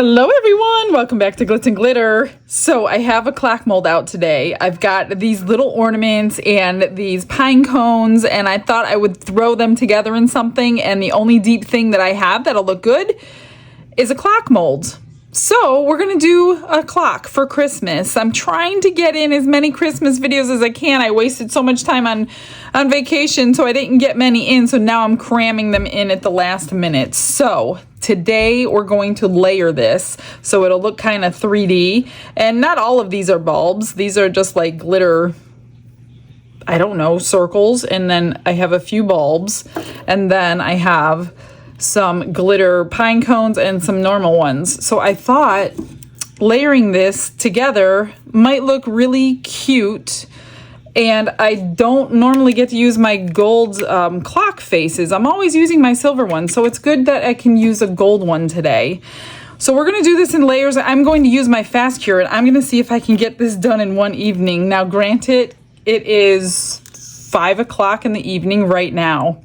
Hello everyone, welcome back to Glitz and Glitter. So I have a clock mold out today. I've got these little ornaments and these pine cones, and I thought I would throw them together in something, and the only deep thing that I have that'll look good is a clock mold. So we're gonna do a clock for Christmas. I'm trying to get in as many Christmas videos as I can. I wasted so much time on vacation, so I didn't get many in, so now I'm cramming them in at the last minute. So today we're going to layer this so it'll look kind of 3D. And not all of these are bulbs. These are just like glitter, I don't know, circles. And then I have a few bulbs. And then I have some glitter pine cones and some normal ones. So I thought layering this together might look really cute. And I don't normally get to use my gold clock faces. I'm always using my silver ones, so it's good that I can use a gold one today. So we're gonna do this in layers. I'm going to use my fast cure, and I'm gonna see if I can get this done in one evening. Now granted, it is 5 o'clock in the evening right now.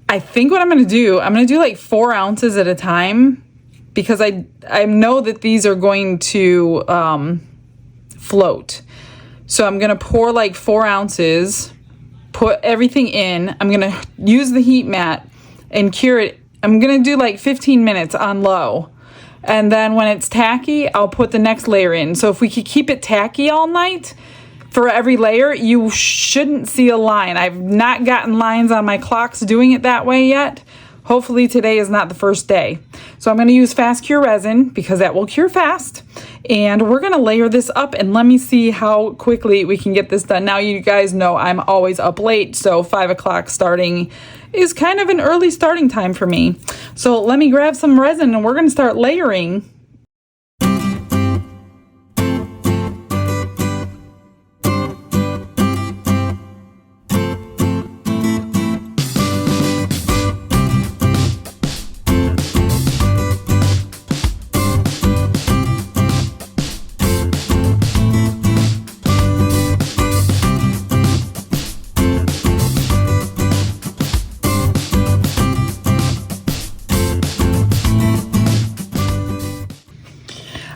I think what I'm gonna do like 4 ounces at a time, because I know that these are going to float. So I'm gonna pour like 4 ounces, put everything in. I'm gonna use the heat mat and cure it. I'm gonna do like 15 minutes on low. And then when it's tacky, I'll put the next layer in. So if we could keep it tacky all night, for every layer, you shouldn't see a line. I've not gotten lines on my clocks doing it that way yet. Hopefully today is not the first day. So I'm gonna use fast cure resin because that will cure fast. And we're gonna layer this up, and let me see how quickly we can get this done. Now you guys know I'm always up late, so 5 o'clock starting is kind of an early starting time for me. So let me grab some resin and we're gonna start layering.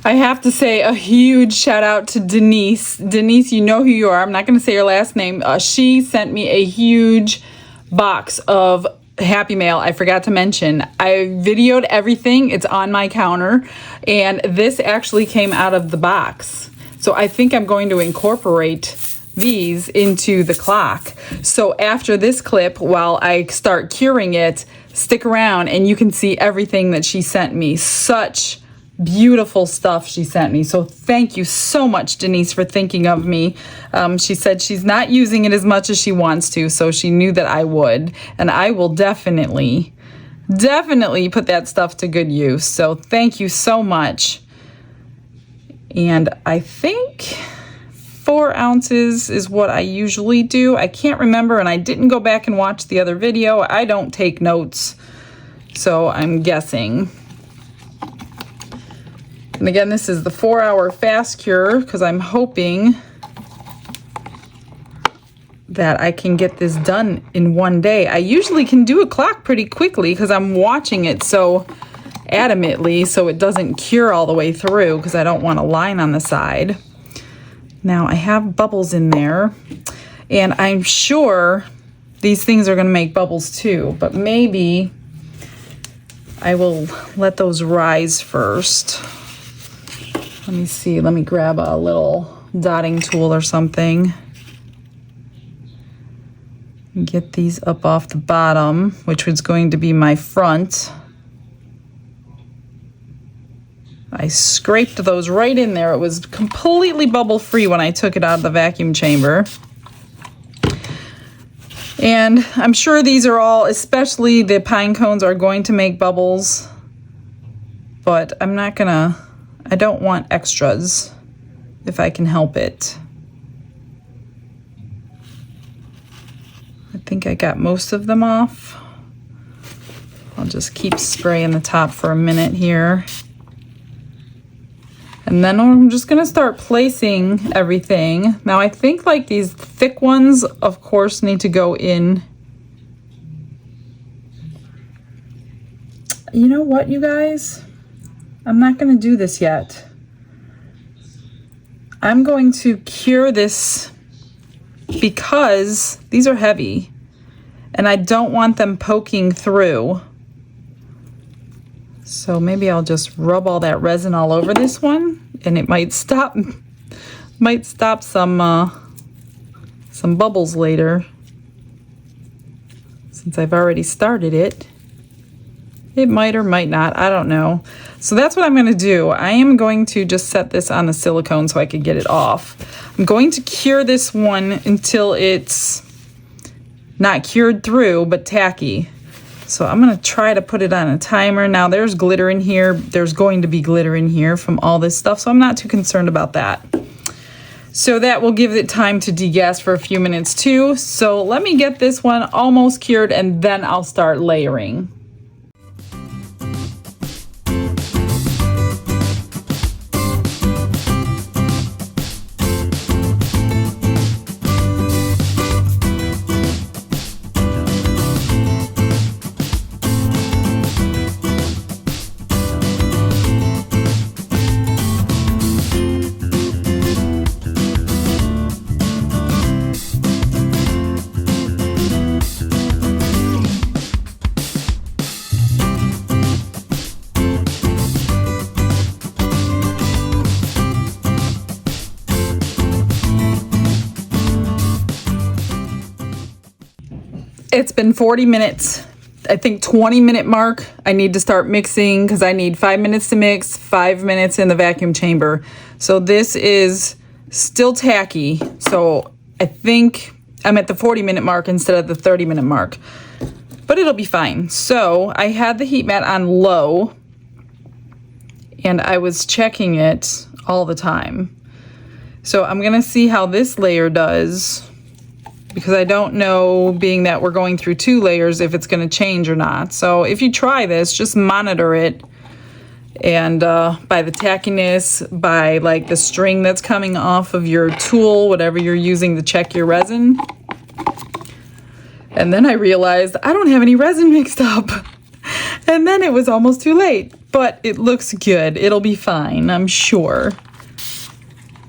I have to say a huge shout out to Denise. Denise, you know who you are. I'm not going to say your last name. She sent me a huge box of Happy Mail. I forgot to mention. I videoed everything. It's on my counter. And this actually came out of the box. So I think I'm going to incorporate these into the clock. So after this clip, while I start curing it, stick around and you can see everything that she sent me. Such beautiful stuff she sent me. So thank you so much, Denise, for thinking of me. She said she's not using it as much as she wants to, so she knew that I would. And I will definitely put that stuff to good use. So thank you so much. And I think 4 ounces is what I usually do. I can't remember, and I didn't go back and watch the other video. I don't take notes, so I'm guessing. And again, this is the 4-hour fast cure because I'm hoping that I can get this done in one day. I usually can do a clock pretty quickly because I'm watching it so adamantly so it doesn't cure all the way through because I don't want a line on the side. Now I have bubbles in there, and I'm sure these things are going to make bubbles too, but maybe I will let those rise first. Let me see, let me grab a little dotting tool or something. Get these up off the bottom, which was going to be my front. I scraped those right in there. It was completely bubble free when I took it out of the vacuum chamber. And I'm sure these are all, especially the pine cones, are going to make bubbles. But I'm not gonna, I don't want extras if I can help it. I think I got most of them off. I'll just keep spraying the top for a minute here. And then I'm just gonna start placing everything. Now I think like these thick ones, of course, need to go in. You know what, you guys? I'm not going to do this yet. I'm going to cure this because these are heavy and I don't want them poking through. So maybe I'll just rub all that resin all over this one and it might stop some bubbles later. Since I've already started it. It might or might not, I don't know. So that's what I'm gonna do. I am going to just set this on the silicone so I can get it off. I'm going to cure this one until it's not cured through, but tacky. So I'm gonna try to put it on a timer. Now there's glitter in here. There's going to be glitter in here from all this stuff, so I'm not too concerned about that. So that will give it time to degas for a few minutes too. So let me get this one almost cured and then I'll start layering. It's been 40 minutes. I think 20-minute mark. I need to start mixing because I need 5 minutes to mix, 5 minutes in the vacuum chamber. So this is still tacky. So I think I'm at the 40-minute mark instead of the 30-minute mark. But it'll be fine. So I had the heat mat on low and I was checking it all the time. So I'm gonna see how this layer does, because I don't know, being that we're going through 2 layers, if it's gonna change or not. So if you try this, just monitor it. And by the tackiness, by like the string that's coming off of your tool, whatever you're using to check your resin. And then I realized I don't have any resin mixed up. And then it was almost too late, but it looks good. It'll be fine, I'm sure.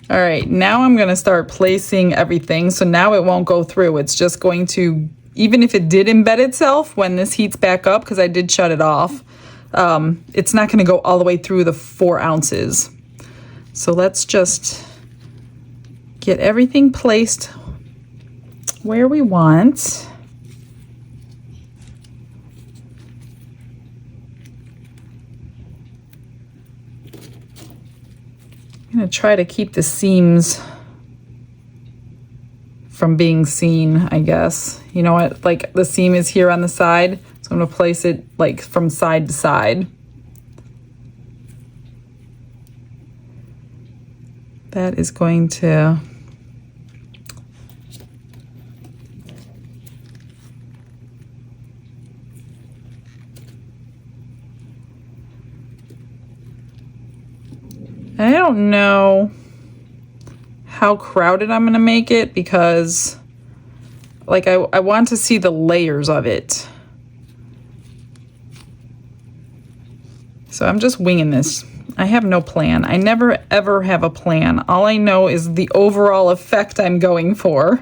All right, now I'm gonna start placing everything. So now it won't go through. It's just going to, even if it did embed itself when this heats back up, because I did shut it off, it's not gonna go all the way through the 4 ounces. So let's just get everything placed where we want. I'm gonna try to keep the seams from being seen, I guess. You know what, like the seam is here on the side, so I'm gonna place it like from side to side. That is going to I don't know how crowded I'm gonna make it, because like I want to see the layers of it. So I'm just winging this. I have no plan. I never ever have a plan. All I know is the overall effect I'm going for.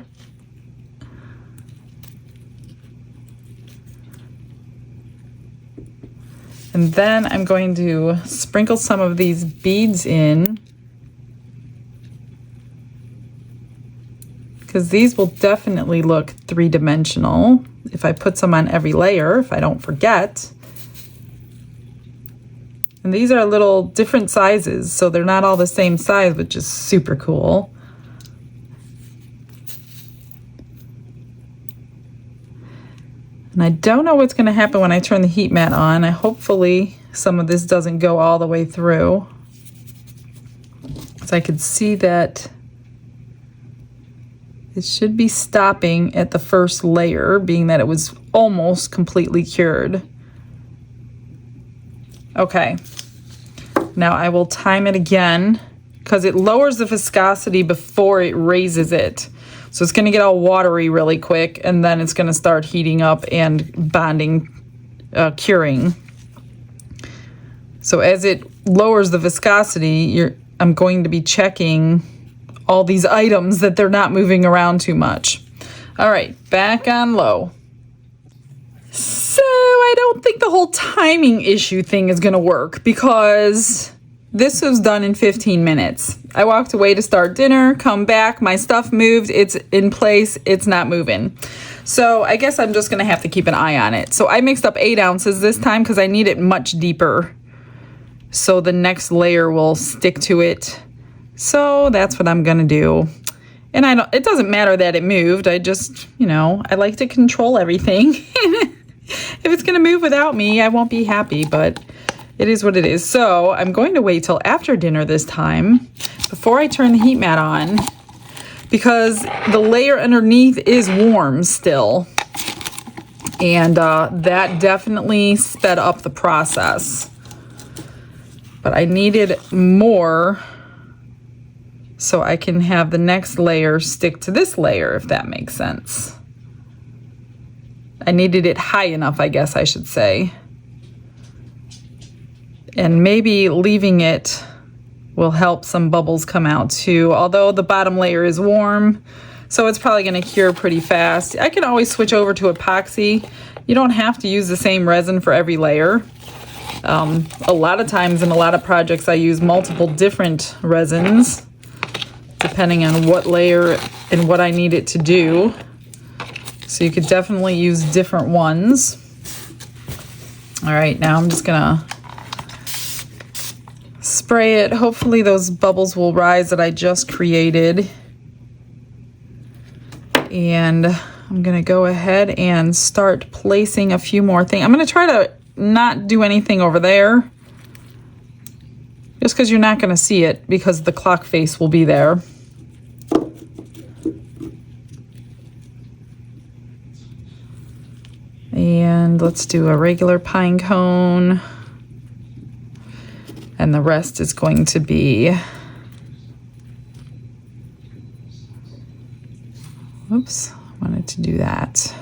And then I'm going to sprinkle some of these beads in, because these will definitely look 3-dimensional if I put some on every layer, if I don't forget. And these are little different sizes, so they're not all the same size, which is super cool. And I don't know what's going to happen when I turn the heat mat on. Hopefully some of this doesn't go all the way through. So I could see that it should be stopping at the first layer, being that it was almost completely cured. Okay, now I will time it again, because it lowers the viscosity before it raises it. So it's gonna get all watery really quick, and then it's gonna start heating up and bonding, curing. So as it lowers the viscosity, I'm going to be checking all these items that they're not moving around too much. All right, back on low. So I don't think the whole timing issue thing is gonna work because this was done in 15 minutes. I walked away to start dinner, come back, my stuff moved, it's in place, it's not moving. So I guess I'm just gonna have to keep an eye on it. So I mixed up 8 ounces this time because I need it much deeper so the next layer will stick to it. So that's what I'm gonna do. And it doesn't matter that it moved. I just, I like to control everything. If it's gonna move without me, I won't be happy, but it is what it is. So I'm going to wait till after dinner this time before I turn the heat mat on because the layer underneath is warm still. And that definitely sped up the process. But I needed more so I can have the next layer stick to this layer, if that makes sense. I needed it high enough, I guess I should say. And maybe leaving it will help some bubbles come out too, although the bottom layer is warm, so it's probably gonna cure pretty fast. I can always switch over to epoxy. You don't have to use the same resin for every layer. A lot of times in a lot of projects I use multiple different resins depending on what layer and what I need it to do. So you could definitely use different ones. All right, now I'm just gonna spray it. Hopefully those bubbles will rise that I just created. And I'm gonna go ahead and start placing a few more things. I'm gonna try to not do anything over there, just because you're not gonna see it because the clock face will be there. And let's do a regular pine cone. And the rest is going to be, whoops, I wanted to do that.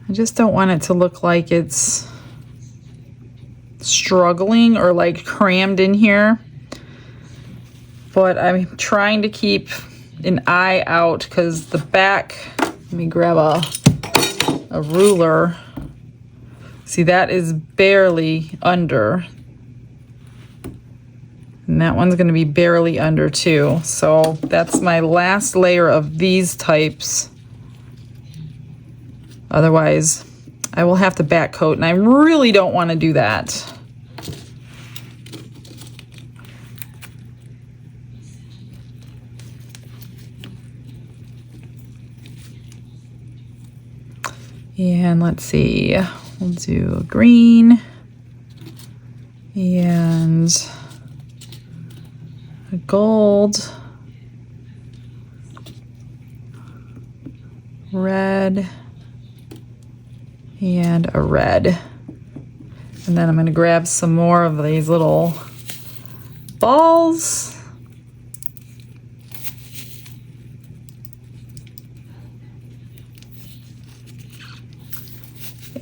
I just don't want it to look like it's struggling or like crammed in here. But I'm trying to keep an eye out because the back, let me grab a ruler. See, that is barely under. And that one's gonna be barely under too. So that's my last layer of these types. Otherwise, I will have to back coat, and I really don't want to do that. And let's see, we'll do a green and a gold, red, and a red. And then I'm going to grab some more of these little balls.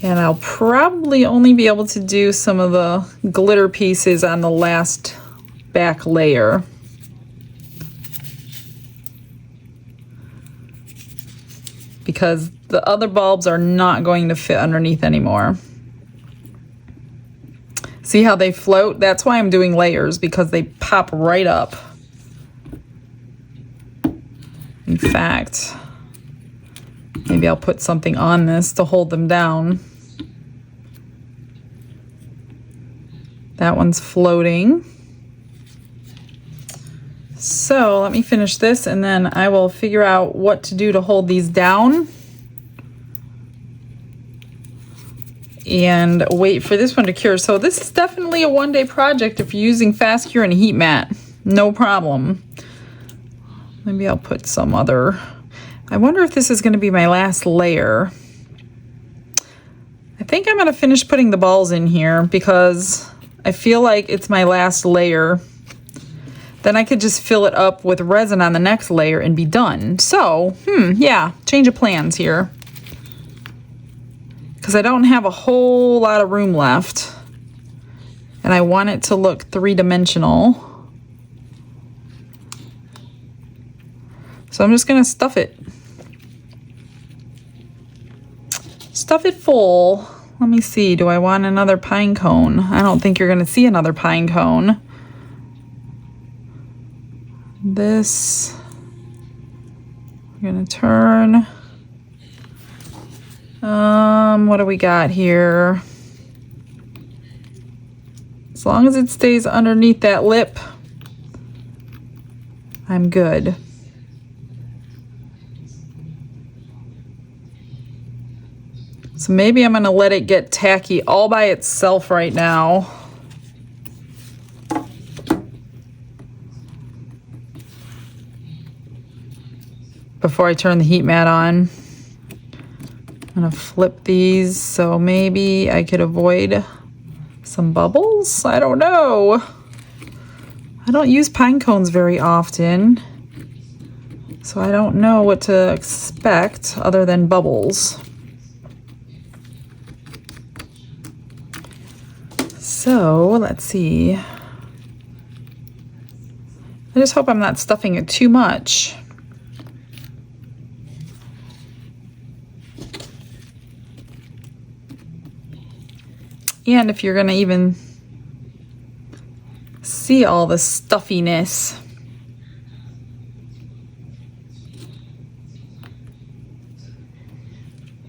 And I'll probably only be able to do some of the glitter pieces on the last back layer. Because the other bulbs are not going to fit underneath anymore. See how they float? That's why I'm doing layers, because they pop right up. In fact, maybe I'll put something on this to hold them down. That one's floating. So let me finish this and then I will figure out what to do to hold these down. And wait for this one to cure. So this is definitely a one-day project if you're using fast cure and a heat mat. No problem. Maybe I'll put some other. I wonder if this is going to be my last layer. I think I'm going to finish putting the balls in here because I feel like it's my last layer. Then I could just fill it up with resin on the next layer and be done. So, yeah, change of plans here. because I don't have a whole lot of room left. And I want it to look three-dimensional. So I'm just gonna stuff it. Stuff it full. Let me see, do I want another pine cone? I don't think you're gonna see another pine cone. This, we're gonna turn. What do we got here? As long as it stays underneath that lip, I'm good. So maybe I'm gonna let it get tacky all by itself right now. Before I turn the heat mat on. I'm gonna flip these so maybe I could avoid some bubbles. I don't know. I don't use pine cones very often, so I don't know what to expect other than bubbles. So let's see. I just hope I'm not stuffing it too much. And if you're gonna even see all the stuffiness.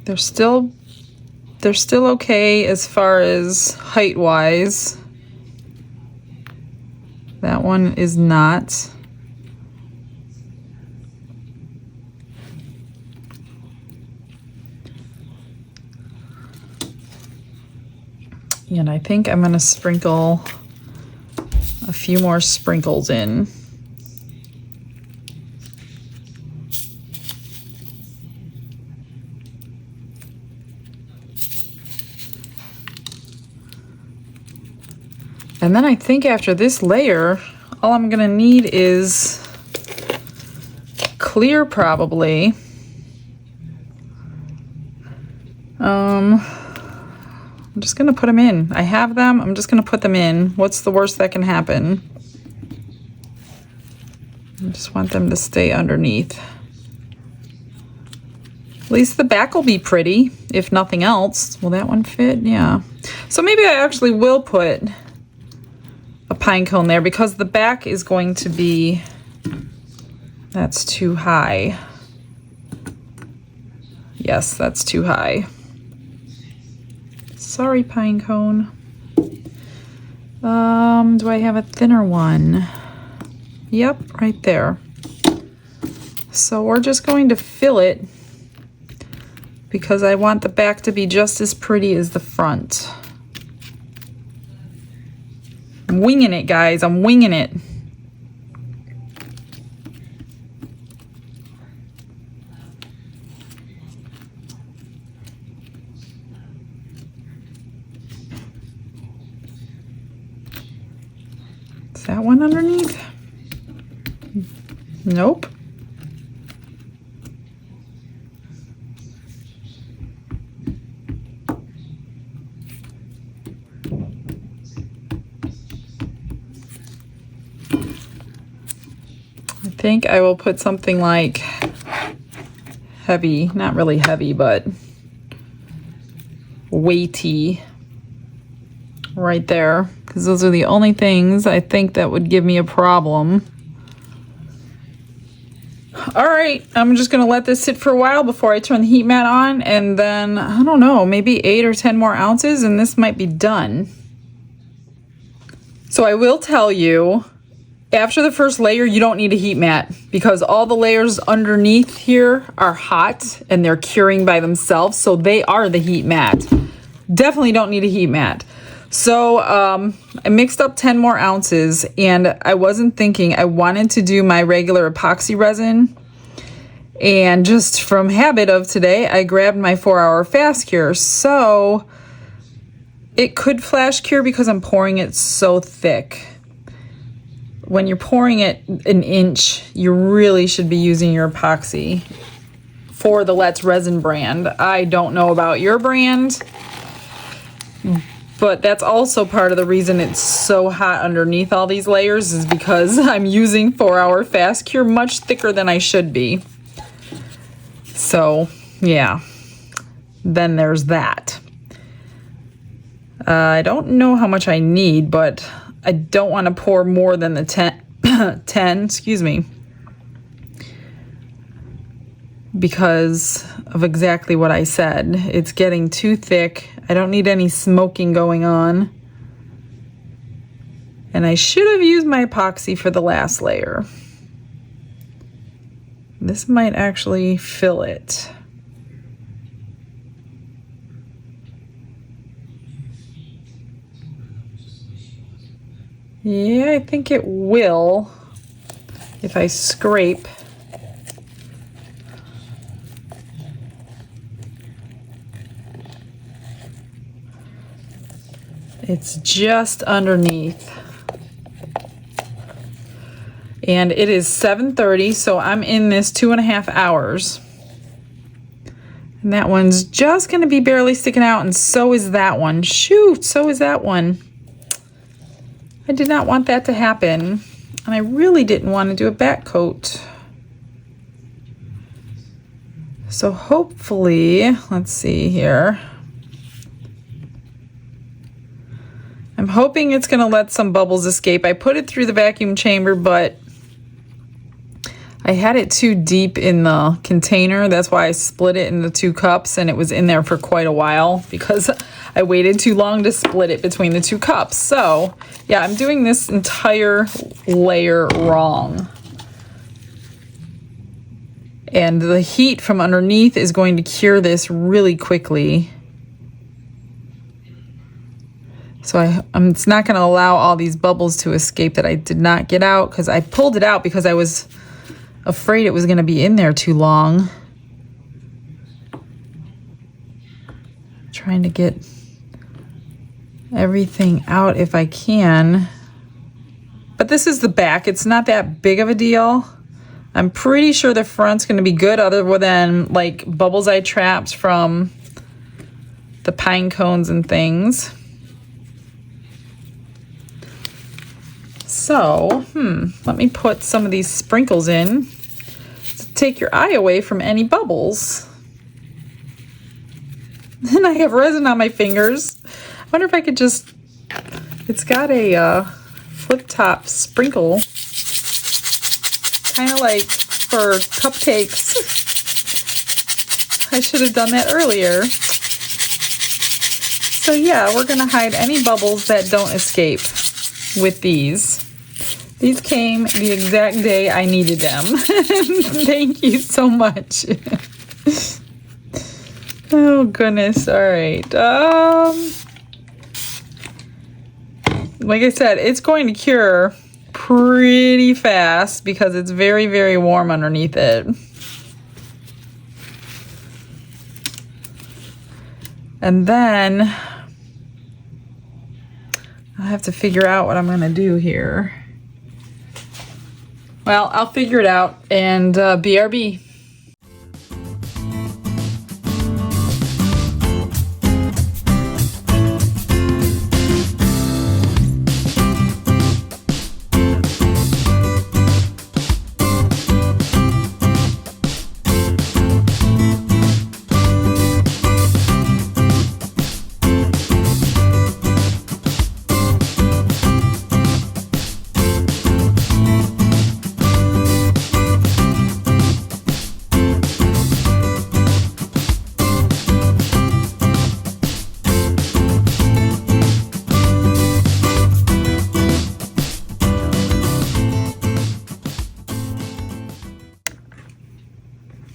They're still okay as far as height wise. That one is not. And I think I'm gonna sprinkle a few more sprinkles in. And then I think after this layer, all I'm gonna need is clear probably. I'm just gonna put them in. I have them, I'm just gonna put them in. What's the worst that can happen? I just want them to stay underneath. At least the back will be pretty, if nothing else. Will that one fit? Yeah. So maybe I actually will put a pine cone there because the back is going to be, that's too high. Yes, that's too high. Sorry, pine cone. Do I have a thinner one? Yep, right there. So we're just going to fill it because I want the back to be just as pretty as the front. I'm winging it, guys. I'm winging it. Is that one underneath? Nope. I think I will put something like heavy, not really heavy, but weighty right there, because those are the only things I think that would give me a problem. All right, I'm just gonna let this sit for a while before I turn the heat mat on, and then, I don't know, maybe 8 or 10 more ounces and this might be done. So I will tell you, after the first layer, you don't need a heat mat because all the layers underneath here are hot and they're curing by themselves, so they are the heat mat. Definitely don't need a heat mat. So I mixed up 10 more ounces and I wasn't thinking, I wanted to do my regular epoxy resin, and just from habit of today, I grabbed my 4-hour fast cure. So it could flash cure because I'm pouring it so thick. When you're pouring it an inch, you really should be using your epoxy. for the Let's Resin brand. I don't know about your brand, but that's also part of the reason it's so hot underneath all these layers, is because I'm using 4-hour fast cure much thicker than I should be. So yeah, then there's that. I don't know how much I need, but I don't want to pour more than the 10, excuse me, because of exactly what I said. It's getting too thick. I don't need any smoking going on. And I should have used my epoxy for the last layer. This might actually fill it. Yeah, I think it will if I scrape. It's just underneath. And it is 7:30, so I'm in this 2.5 hours. And that one's just gonna be barely sticking out, and so is that one. Shoot, so is that one. I did not want that to happen, and I really didn't want to do a back coat. So hopefully, let's see here. I'm hoping it's going to let some bubbles escape. I put it through the vacuum chamber, but I had it too deep in the container. That's why I split it into 2 cups, and it was in there for quite a while because I waited too long to split it between the 2 cups. So yeah, I'm doing this entire layer wrong. And the heat from underneath is going to cure this really quickly. So it's not going to allow all these bubbles to escape that I did not get out, because I pulled it out because I was afraid it was going to be in there too long. Trying to get everything out if I can. But this is the back. It's not that big of a deal. I'm pretty sure the front's going to be good, other than like bubbles I trapped from the pine cones and things. So, let me put some of these sprinkles in to take your eye away from any bubbles. And I have resin on my fingers. I wonder if I could just, it's got a flip top sprinkle, kind of like for cupcakes. I should have done that earlier. So yeah, we're gonna hide any bubbles that don't escape with these. These came the exact day I needed them. Thank you so much. Oh goodness, all right. Like I said, it's going to cure pretty fast because it's very, very warm underneath it. And then I'll have to figure out what I'm gonna do here. Well, I'll figure it out, and BRB.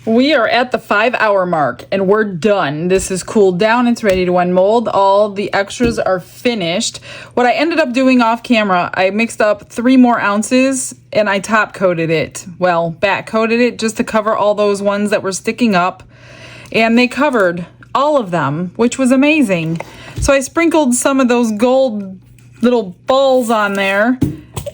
We are at the 5-hour mark and we're done. This is cooled down. It's ready to unmold. All the extras are finished. What I ended up doing off camera, I mixed up 3 more ounces and I top coated it. Well, back coated it just to cover all those ones that were sticking up. And they covered all of them, which was amazing. So I sprinkled some of those gold little balls on there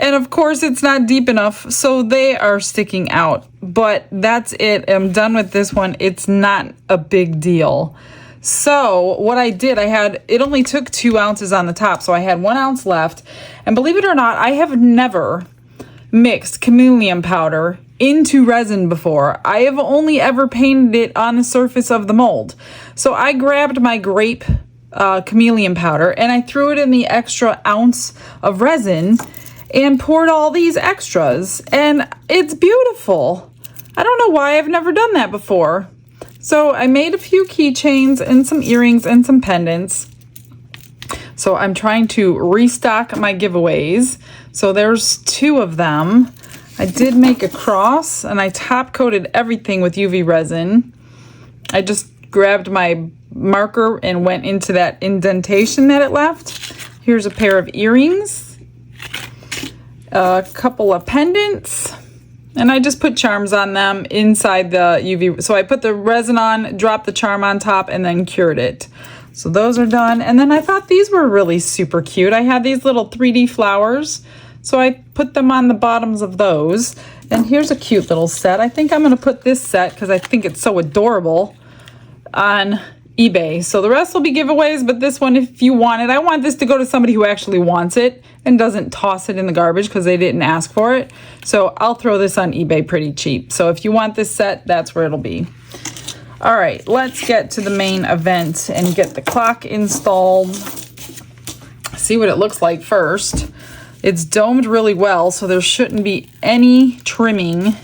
And of course it's not deep enough, so they are sticking out. But that's it. I'm done with this one. It's not a big deal. So what I did, it only took 2 ounces on the top, so I had 1 ounce left. And believe it or not, I have never mixed chameleon powder into resin before. I have only ever painted it on the surface of the mold. So I grabbed my grape chameleon powder and I threw it in the extra ounce of resin and poured all these extras, and it's beautiful. I don't know why I've never done that before. So I made a few keychains and some earrings and some pendants. So I'm trying to restock my giveaways. So there's 2 of them. I did make a cross and I top coated everything with UV resin. I just grabbed my marker and went into that indentation that it left. Here's a pair of earrings, a couple of pendants, and I just put charms on them inside the UV. So I put the resin on, dropped the charm on top, and then cured it. So those are done. And then I thought these were really super cute. I had these little 3D flowers, so I put them on the bottoms of those. And here's a cute little set. I think I'm going to put this set, because I think it's so adorable, on eBay. So the rest will be giveaways, but this one, if you want it, I want this to go to somebody who actually wants it and doesn't toss it in the garbage because they didn't ask for it. So I'll throw this on eBay pretty cheap. So if you want this set, that's where it'll be. All right, let's get to the main event and get the clock installed. See what it looks like first. It's domed really well, so there shouldn't be any trimming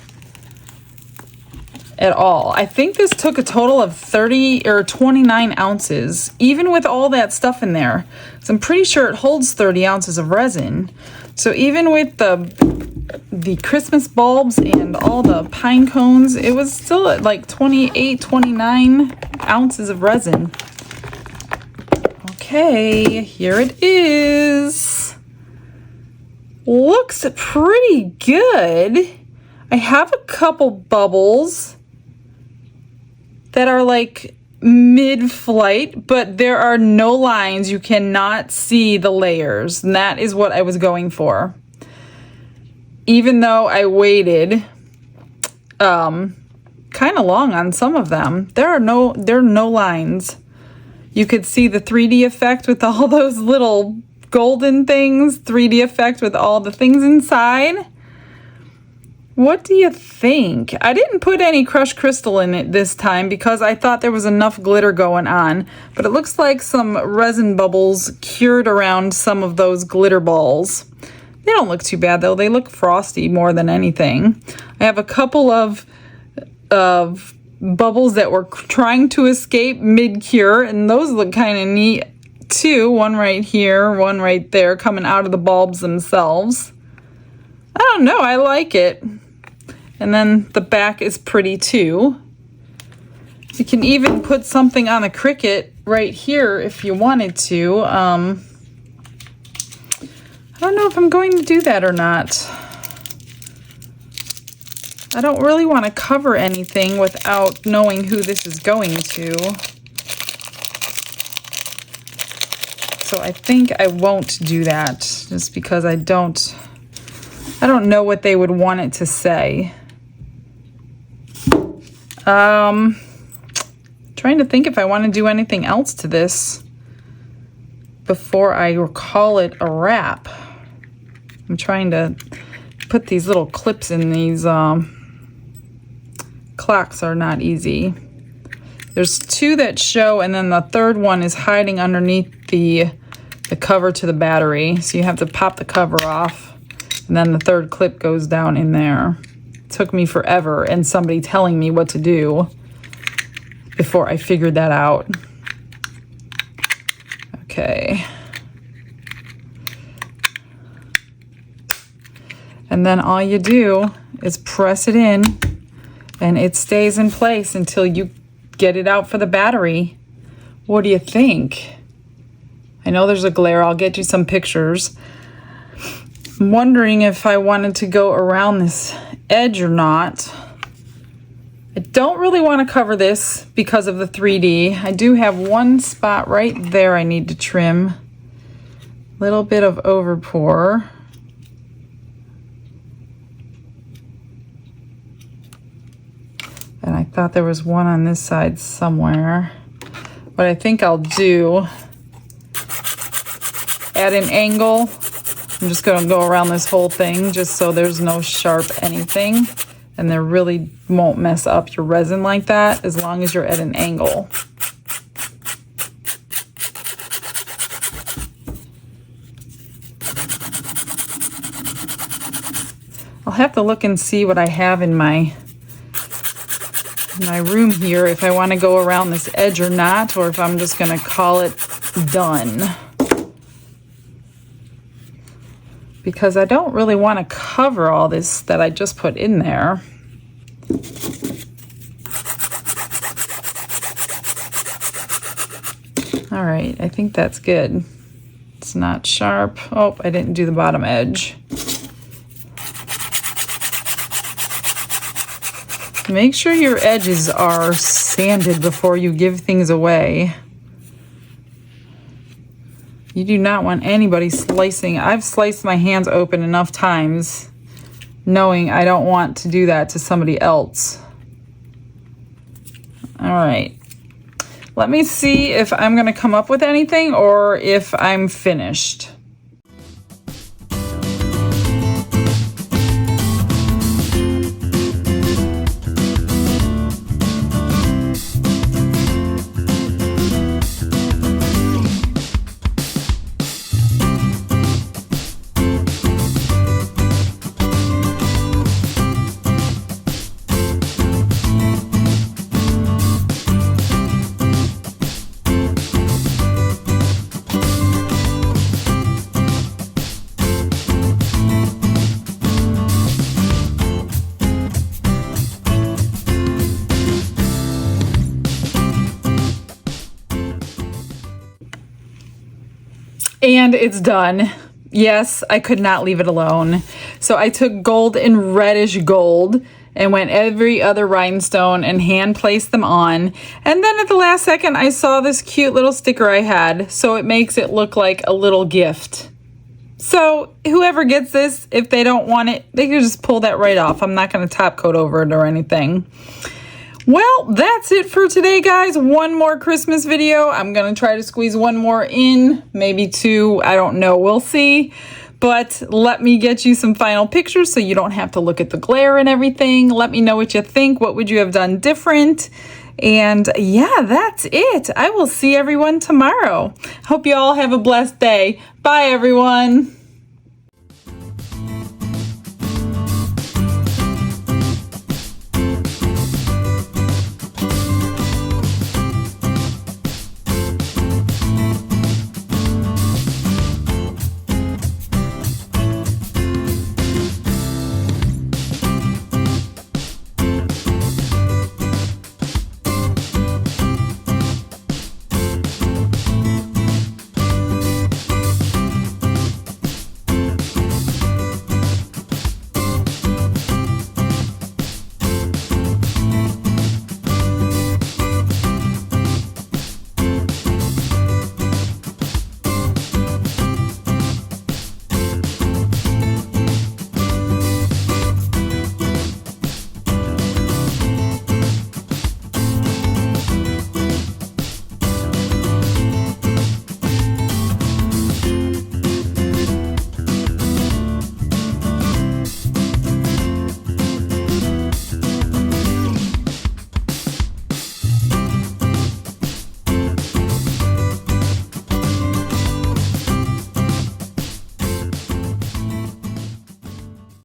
at all. I think this took a total of 30 or 29 ounces, even with all that stuff in there. So I'm pretty sure it holds 30 ounces of resin. So even with the Christmas bulbs and all the pine cones, it was still at like 28, 29 ounces of resin. Okay, here it is. Looks pretty good. I have a couple bubbles that are like mid-flight, but there are no lines. You cannot see the layers, and that is what I was going for. Even though I waited kind of long on some of them, there are no lines. You could see the 3D effect with all those little golden things, 3D effect with all the things inside. What do you think? I didn't put any crushed crystal in it this time because I thought there was enough glitter going on, but it looks like some resin bubbles cured around some of those glitter balls. They don't look too bad though. They look frosty more than anything. I have a couple of bubbles that were trying to escape mid-cure, and those look kind of neat too. One right here, one right there, coming out of the bulbs themselves. I don't know, I like it. And then the back is pretty too. You can even put something on a Cricut right here if you wanted to. I don't know if I'm going to do that or not. I don't really want to cover anything without knowing who this is going to. So I think I won't do that just because I don't know what they would want it to say. Trying to think if I want to do anything else to this before I call it a wrap. I'm trying to put these little clips in these clocks are not easy. There's 2 that show, and then the third one is hiding underneath the cover to the battery. So you have to pop the cover off, and then the third clip goes down in there. It took me forever and somebody telling me what to do before I figured that out. Okay. And then all you do is press it in, and it stays in place until you get it out for the battery. What do you think? I know there's a glare. I'll get you some pictures. I'm wondering if I wanted to go around this edge or not. I don't really want to cover this because of the 3D. I do have one spot right there I need to trim. Little bit of overpour. Thought there was one on this side somewhere. What I think I'll do, at an angle, I'm just going to go around this whole thing just so there's no sharp anything, and there really won't mess up your resin like that as long as you're at an angle. I'll have to look and see what I have in my room here, if I want to go around this edge or not, or if I'm just going to call it done. Because I don't really want to cover all this that I just put in there. All right, I think that's good. It's not sharp. Oh, I didn't do the bottom edge. Make sure your edges are sanded before you give things away. You do not want anybody slicing. I've sliced my hands open enough times knowing I don't want to do that to somebody else. All right. Let me see if I'm going to come up with anything or if I'm finished. And it's done. Yes, I could not leave it alone. So I took gold and reddish gold and went every other rhinestone and hand placed them on. And then at the last second, I saw this cute little sticker I had. So it makes it look like a little gift. So whoever gets this, if they don't want it, they can just pull that right off. I'm not going to top coat over it or anything. Well, that's it for today, guys. One more Christmas video. I'm going to try to squeeze one more in, maybe two. I don't know. We'll see. But let me get you some final pictures so you don't have to look at the glare and everything. Let me know what you think. What would you have done different? And yeah, that's it. I will see everyone tomorrow. Hope you all have a blessed day. Bye, everyone.